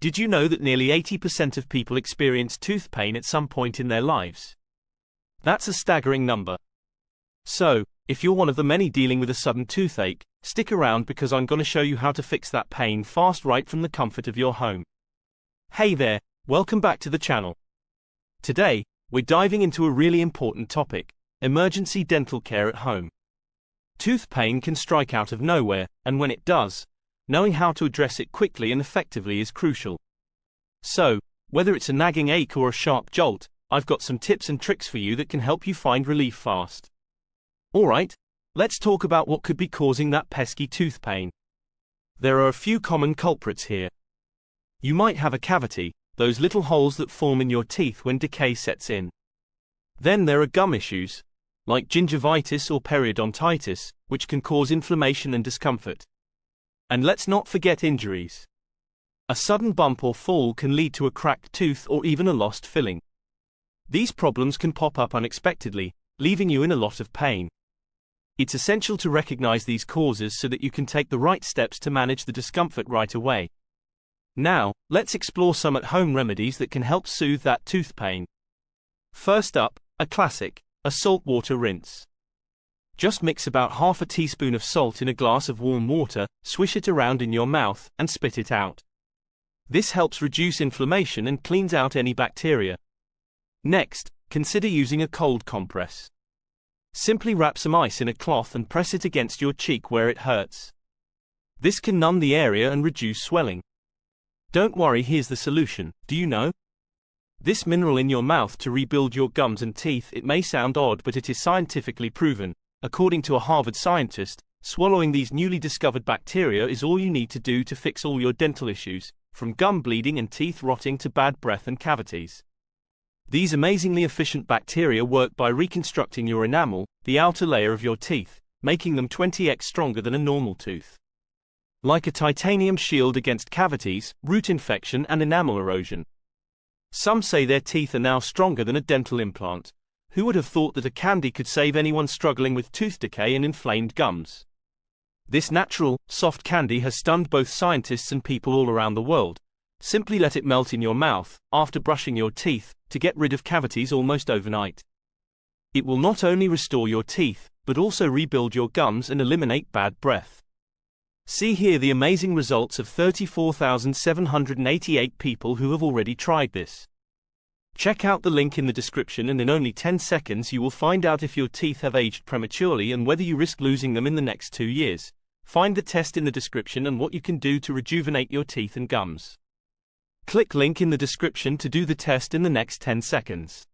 Did you know that nearly 80% of people experience tooth pain at some point in their lives? That's a staggering number. So, if you're one of the many dealing with a sudden toothache, stick around because I'm going to show you how to fix that pain fast right from the comfort of your home. Hey there, welcome back to the channel. Today, we're diving into a really important topic: emergency dental care at home. Tooth pain can strike out of nowhere, and when it does, knowing how to address it quickly and effectively is crucial. So, whether it's a nagging ache or a sharp jolt, I've got some tips and tricks for you that can help you find relief fast. Alright, let's talk about what could be causing that pesky tooth pain. There are a few common culprits here. You might have a cavity, those little holes that form in your teeth when decay sets in. Then there are gum issues, like gingivitis or periodontitis, which can cause inflammation and discomfort. And let's not forget injuries. A sudden bump or fall can lead to a cracked tooth or even a lost filling. These problems can pop up unexpectedly, leaving you in a lot of pain. It's essential to recognize these causes so that you can take the right steps to manage the discomfort right away. Now, let's explore some at-home remedies that can help soothe that tooth pain. First up, a classic, a saltwater rinse. Just mix about half a teaspoon of salt in a glass of warm water, swish it around in your mouth, and spit it out. This helps reduce inflammation and cleans out any bacteria. Next, consider using a cold compress. Simply wrap some ice in a cloth and press it against your cheek where it hurts. This can numb the area and reduce swelling. Don't worry, here's the solution. Do you know? This mineral in your mouth to rebuild your gums and teeth. It may sound odd, but it is scientifically proven. According to a Harvard scientist, swallowing these newly discovered bacteria is all you need to do to fix all your dental issues, from gum bleeding and teeth rotting to bad breath and cavities. These amazingly efficient bacteria work by reconstructing your enamel, the outer layer of your teeth, making them 20x stronger than a normal tooth. Like a titanium shield against cavities, root infection, and enamel erosion. Some say their teeth are now stronger than a dental implant. Who would have thought that a candy could save anyone struggling with tooth decay and inflamed gums? This natural, soft candy has stunned both scientists and people all around the world. Simply let it melt in your mouth, after brushing your teeth, to get rid of cavities almost overnight. It will not only restore your teeth, but also rebuild your gums and eliminate bad breath. See here the amazing results of 34,788 people who have already tried this. Check out the link in the description, and in only 10 seconds you will find out if your teeth have aged prematurely and whether you risk losing them in the next 2 years. Find the test in the description and what you can do to rejuvenate your teeth and gums. Click link in the description to do the test in the next 10 seconds.